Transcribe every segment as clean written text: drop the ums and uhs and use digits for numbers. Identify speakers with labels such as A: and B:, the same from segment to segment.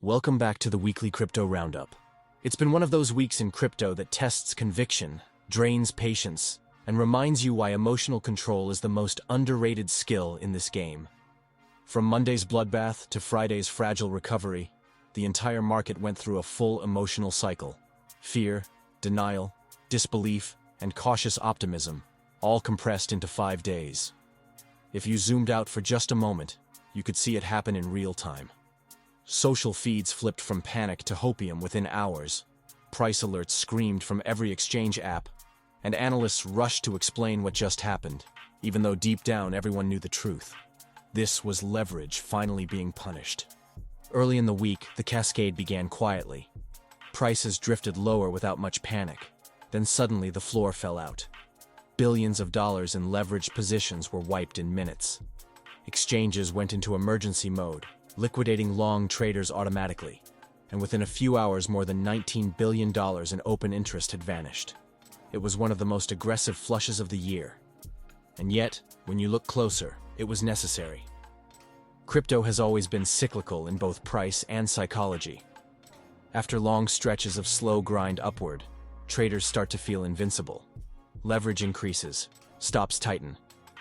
A: Welcome back to the weekly crypto roundup. It's been one of those weeks in crypto that tests conviction, drains patience, and reminds you why emotional control is the most underrated skill in this game. From Monday's bloodbath to Friday's fragile recovery, the entire market went through a full emotional cycle. Fear, denial, disbelief, and cautious optimism, all compressed into 5 days. If you zoomed out for just a moment, you could see it happen in real time. Social feeds flipped from panic to hopium within hours. Price alerts screamed from every exchange app, and analysts rushed to explain what just happened, even though deep down everyone knew the truth. This was leverage finally being punished. Early in the week, the cascade began quietly. Prices drifted lower without much panic. Then suddenly the floor fell out. Billions of dollars in leveraged positions were wiped in minutes. Exchanges went into emergency mode, liquidating long traders automatically, and within a few hours more than $19 billion in open interest had vanished. It was one of the most aggressive flushes of the year. And yet, when you look closer, it was necessary. Crypto has always been cyclical in both price and psychology. After long stretches of slow grind upward, traders start to feel invincible. Leverage increases, stops tighten,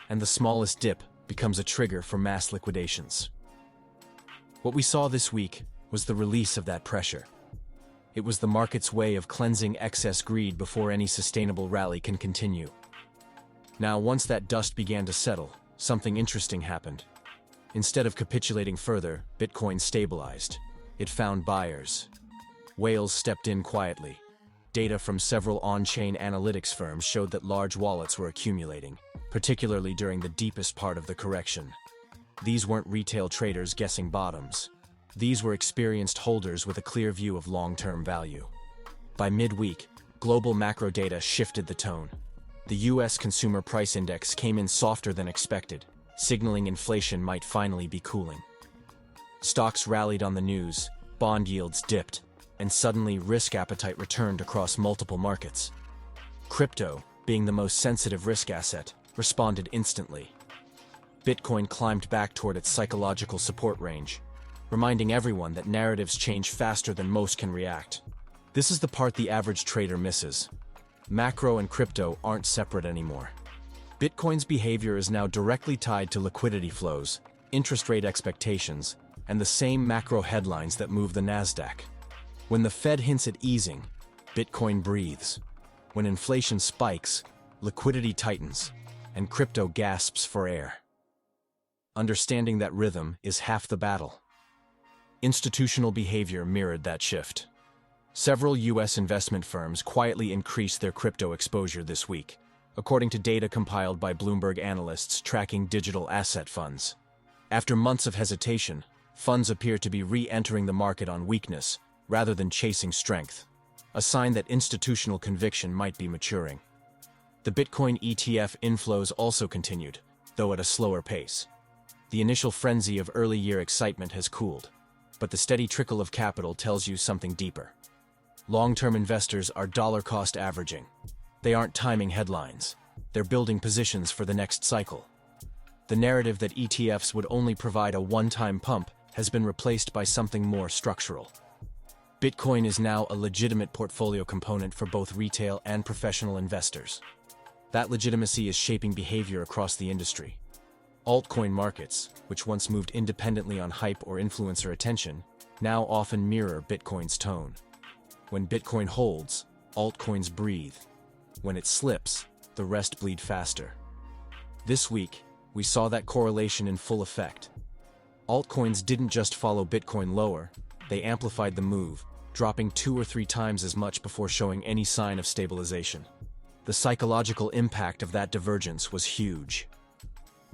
A: and the smallest dip becomes a trigger for mass liquidations. What we saw this week was the release of that pressure. It was the market's way of cleansing excess greed before any sustainable rally can continue. Now, once that dust began to settle, something interesting happened. Instead of capitulating further, Bitcoin stabilized. It found buyers. Whales stepped in quietly. Data from several on-chain analytics firms showed that large wallets were accumulating, particularly during the deepest part of the correction. These weren't retail traders guessing bottoms. These were experienced holders with a clear view of long-term value. By midweek, global macro data shifted the tone. The U.S. Consumer Price Index came in softer than expected, signaling inflation might finally be cooling. Stocks rallied on the news, bond yields dipped, and suddenly risk appetite returned across multiple markets. Crypto, being the most sensitive risk asset, responded instantly. Bitcoin climbed back toward its psychological support range, reminding everyone that narratives change faster than most can react. This is the part the average trader misses. Macro and crypto aren't separate anymore. Bitcoin's behavior is now directly tied to liquidity flows, interest rate expectations, and the same macro headlines that move the Nasdaq. When the Fed hints at easing, Bitcoin breathes. When inflation spikes, liquidity tightens, and crypto gasps for air. Understanding that rhythm is half the battle. Institutional behavior mirrored that shift. Several U.S. investment firms quietly increased their crypto exposure this week, according to data compiled by Bloomberg analysts tracking digital asset funds. After months of hesitation, funds appear to be re-entering the market on weakness, rather than chasing strength, a sign that institutional conviction might be maturing. The Bitcoin ETF inflows also continued, though at a slower pace. The initial frenzy of early-year excitement has cooled, but the steady trickle of capital tells you something deeper. Long-term investors are dollar-cost averaging. They aren't timing headlines. They're building positions for the next cycle. The narrative that ETFs would only provide a one-time pump has been replaced by something more structural. Bitcoin is now a legitimate portfolio component for both retail and professional investors. That legitimacy is shaping behavior across the industry. Altcoin markets, which once moved independently on hype or influencer attention, now often mirror Bitcoin's tone. When Bitcoin holds, altcoins breathe. When it slips, the rest bleed faster. This week, we saw that correlation in full effect. Altcoins didn't just follow Bitcoin lower, they amplified the move, dropping 2 or 3 times as much before showing any sign of stabilization. The psychological impact of that divergence was huge.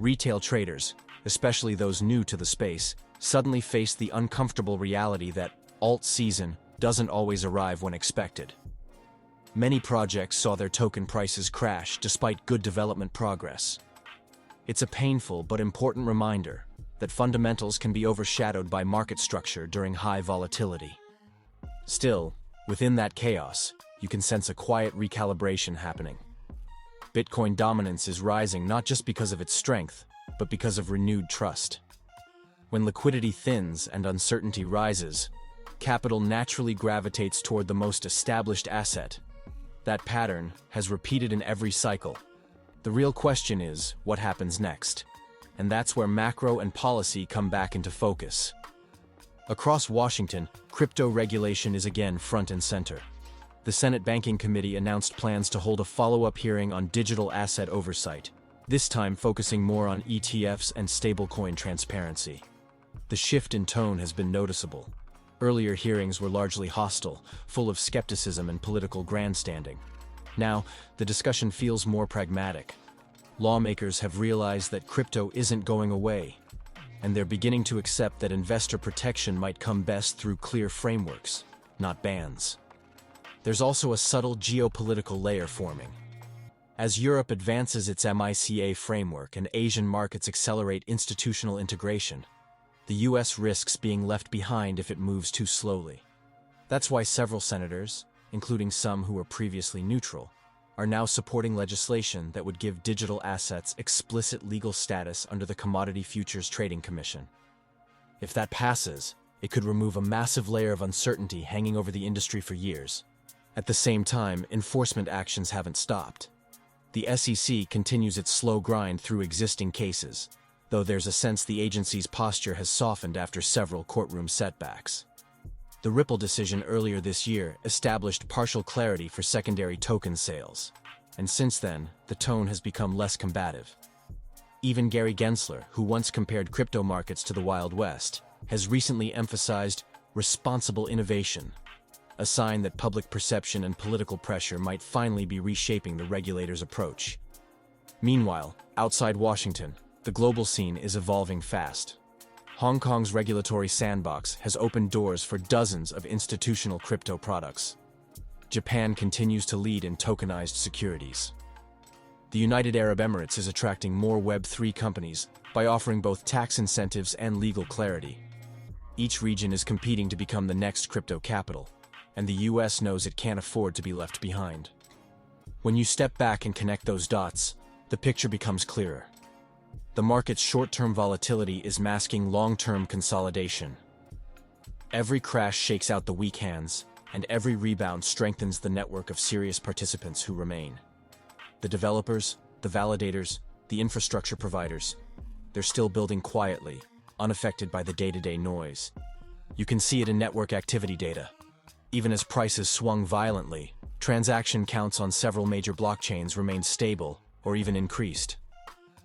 A: Retail traders, especially those new to the space, suddenly faced the uncomfortable reality that alt season doesn't always arrive when expected. Many projects saw their token prices crash despite good development progress. It's a painful but important reminder that fundamentals can be overshadowed by market structure during high volatility. Still, within that chaos, you can sense a quiet recalibration happening. Bitcoin dominance is rising not just because of its strength, but because of renewed trust. When liquidity thins and uncertainty rises, capital naturally gravitates toward the most established asset. That pattern has repeated in every cycle. The real question is, what happens next? And that's where macro and policy come back into focus. Across Washington, crypto regulation is again front and center. The Senate Banking Committee announced plans to hold a follow-up hearing on digital asset oversight, this time focusing more on ETFs and stablecoin transparency. The shift in tone has been noticeable. Earlier hearings were largely hostile, full of skepticism and political grandstanding. Now, the discussion feels more pragmatic. Lawmakers have realized that crypto isn't going away, and they're beginning to accept that investor protection might come best through clear frameworks, not bans. There's also a subtle geopolitical layer forming. As Europe advances its MiCA framework and Asian markets accelerate institutional integration, the US risks being left behind if it moves too slowly. That's why several senators, including some who were previously neutral, are now supporting legislation that would give digital assets explicit legal status under the Commodity Futures Trading Commission. If that passes, it could remove a massive layer of uncertainty hanging over the industry for years. At the same time, enforcement actions haven't stopped. The SEC continues its slow grind through existing cases, though there's a sense the agency's posture has softened after several courtroom setbacks. The Ripple decision earlier this year established partial clarity for secondary token sales, and since then, the tone has become less combative. Even Gary Gensler, who once compared crypto markets to the Wild West, has recently emphasized responsible innovation, a sign that public perception and political pressure might finally be reshaping the regulators' approach. Meanwhile, outside Washington, the global scene is evolving fast. Hong Kong's regulatory sandbox has opened doors for dozens of institutional crypto products. Japan continues to lead in tokenized securities. The United Arab Emirates is attracting more Web3 companies by offering both tax incentives and legal clarity. Each region is competing to become the next crypto capital, and the US knows it can't afford to be left behind. When you step back and connect those dots, the picture becomes clearer. The market's short-term volatility is masking long-term consolidation. Every crash shakes out the weak hands, and every rebound strengthens the network of serious participants who remain. The developers, the validators, the infrastructure providers, they're still building quietly, unaffected by the day-to-day noise. You can see it in network activity data. Even as prices swung violently, transaction counts on several major blockchains remained stable or even increased.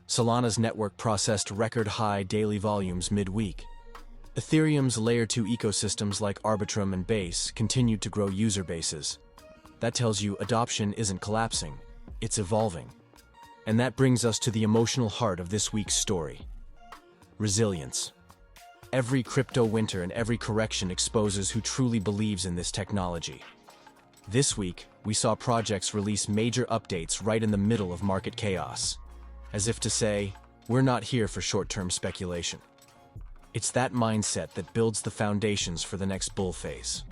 A: Solana's network processed record-high daily volumes mid-week. Ethereum's Layer 2 ecosystems like Arbitrum and Base continued to grow user bases. That tells you adoption isn't collapsing, it's evolving. And that brings us to the emotional heart of this week's story. Resilience. Every crypto winter and every correction exposes who truly believes in this technology. This week, we saw projects release major updates right in the middle of market chaos, as if to say, we're not here for short-term speculation. It's that mindset that builds the foundations for the next bull phase.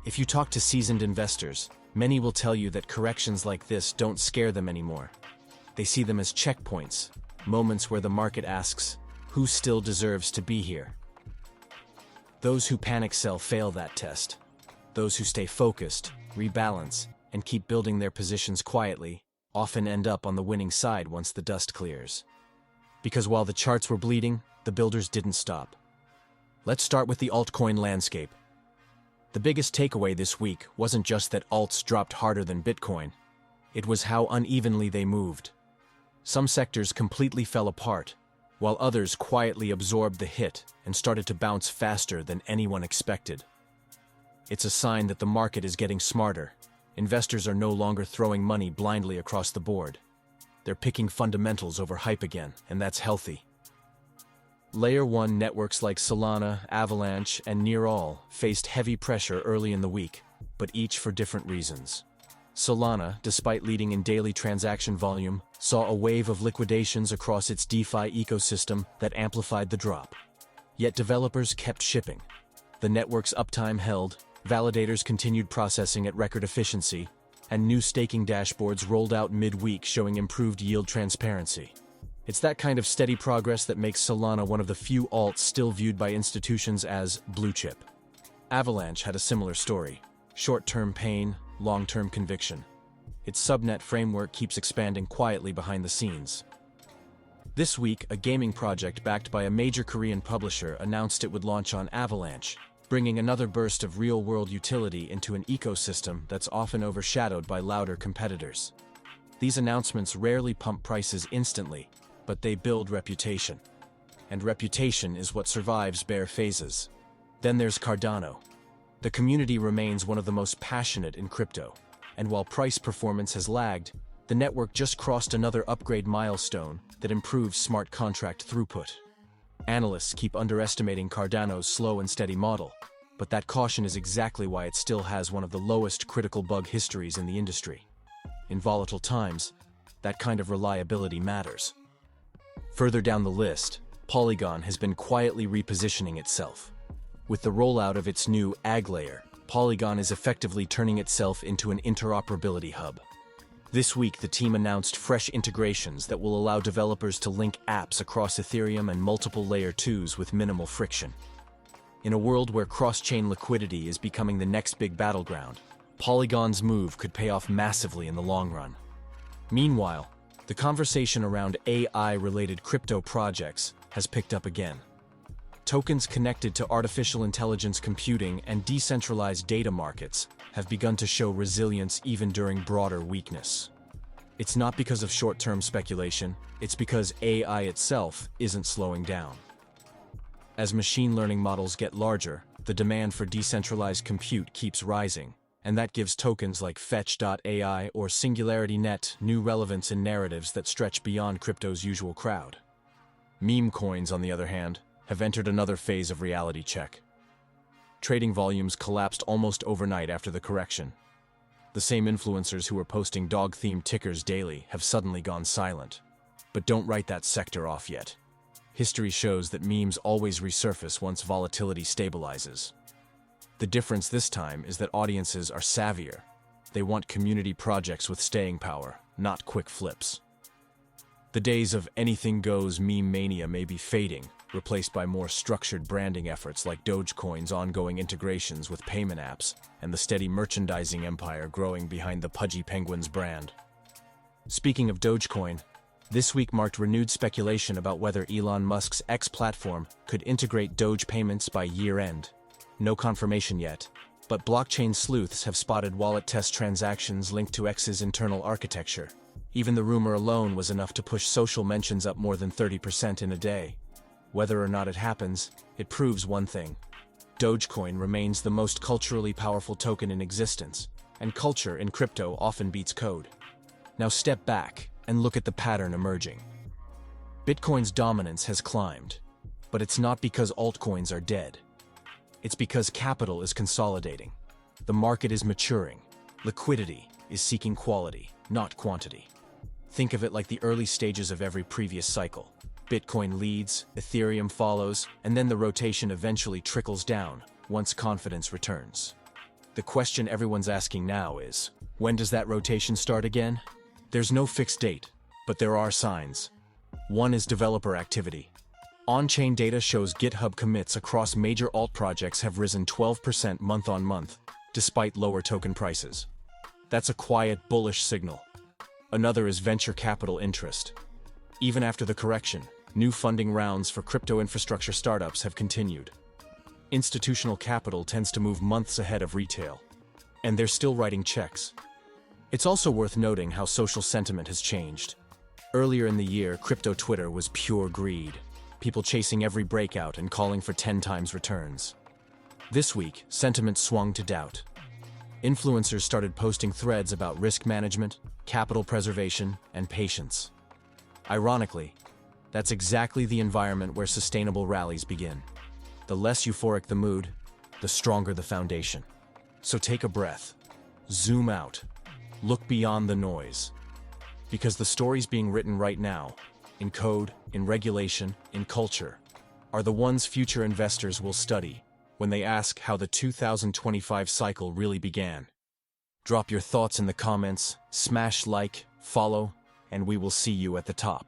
A: If you talk to seasoned investors, many will tell you that corrections like this don't scare them anymore. They see them as checkpoints, moments where the market asks, who still deserves to be here? Those who panic sell fail that test. Those who stay focused, rebalance, and keep building their positions quietly often end up on the winning side once the dust clears. Because while the charts were bleeding, the builders didn't stop. Let's start with the altcoin landscape. The biggest takeaway this week wasn't just that alts dropped harder than Bitcoin. It was how unevenly they moved. Some sectors completely fell apart, while others quietly absorbed the hit and started to bounce faster than anyone expected. It's a sign that the market is getting smarter. Investors are no longer throwing money blindly across the board. They're picking fundamentals over hype again, and that's healthy. Layer 1 networks like Solana, Avalanche, and Nearall faced heavy pressure early in the week, but each for different reasons. Solana, despite leading in daily transaction volume, saw a wave of liquidations across its DeFi ecosystem that amplified the drop. Yet developers kept shipping. The network's uptime held, validators continued processing at record efficiency, and new staking dashboards rolled out mid-week showing improved yield transparency. It's that kind of steady progress that makes Solana one of the few alts still viewed by institutions as blue chip. Avalanche had a similar story. Short-term pain, long-term conviction. Its subnet framework keeps expanding quietly behind the scenes. This week, a gaming project backed by a major Korean publisher announced it would launch on Avalanche, bringing another burst of real-world utility into an ecosystem that's often overshadowed by louder competitors. These announcements rarely pump prices instantly, but they build reputation. And reputation is what survives bear phases. Then there's Cardano. The community remains one of the most passionate in crypto, and while price performance has lagged, the network just crossed another upgrade milestone that improves smart contract throughput. Analysts keep underestimating Cardano's slow and steady model, but that caution is exactly why it still has one of the lowest critical bug histories in the industry. In volatile times, that kind of reliability matters. Further down the list, Polygon has been quietly repositioning itself. With the rollout of its new AG layer, Polygon is effectively turning itself into an interoperability hub. This week, the team announced fresh integrations that will allow developers to link apps across Ethereum and multiple Layer 2s with minimal friction. In a world where cross-chain liquidity is becoming the next big battleground, Polygon's move could pay off massively in the long run. Meanwhile, the conversation around AI-related crypto projects has picked up again. Tokens connected to artificial intelligence computing and decentralized data markets have begun to show resilience even during broader weakness. It's not because of short-term speculation, it's because AI itself isn't slowing down. As machine learning models get larger, the demand for decentralized compute keeps rising, and that gives tokens like Fetch.ai or SingularityNet new relevance in narratives that stretch beyond crypto's usual crowd. Meme coins, on the other hand, have entered another phase of reality check. Trading volumes collapsed almost overnight after the correction. The same influencers who were posting dog-themed tickers daily have suddenly gone silent. But don't write that sector off yet. History shows that memes always resurface once volatility stabilizes. The difference this time is that audiences are savvier. They want community projects with staying power, not quick flips. The days of anything goes meme mania may be fading, replaced by more structured branding efforts like Dogecoin's ongoing integrations with payment apps and the steady merchandising empire growing behind the Pudgy Penguins brand. Speaking of Dogecoin, this week marked renewed speculation about whether Elon Musk's X platform could integrate Doge payments by year-end. No confirmation yet, but blockchain sleuths have spotted wallet test transactions linked to X's internal architecture. Even the rumor alone was enough to push social mentions up more than 30% in a day. Whether or not it happens, it proves one thing. Dogecoin remains the most culturally powerful token in existence, and culture in crypto often beats code. Now step back and look at the pattern emerging. Bitcoin's dominance has climbed, but it's not because altcoins are dead. It's because capital is consolidating. The market is maturing. Liquidity is seeking quality, not quantity. Think of it like the early stages of every previous cycle. Bitcoin leads, Ethereum follows, and then the rotation eventually trickles down once confidence returns. The question everyone's asking now is, when does that rotation start again? There's no fixed date, but there are signs. One is developer activity. On-chain data shows GitHub commits across major alt projects have risen 12% month-on-month, despite lower token prices. That's a quiet, bullish signal. Another is venture capital interest. Even after the correction, new funding rounds for crypto infrastructure startups have continued. Institutional capital tends to move months ahead of retail, and they're still writing checks. It's also worth noting how social sentiment has changed. Earlier in the year, crypto Twitter was pure greed, people chasing every breakout and calling for 10 times returns. This week, sentiment swung to doubt. Influencers started posting threads about risk management, capital preservation, and patience. Ironically, that's exactly the environment where sustainable rallies begin. The less euphoric the mood, the stronger the foundation. So take a breath, zoom out, look beyond the noise. Because the stories being written right now, in code, in regulation, in culture, are the ones future investors will study when they ask how the 2025 cycle really began. Drop your thoughts in the comments, smash like, follow, and we will see you at the top.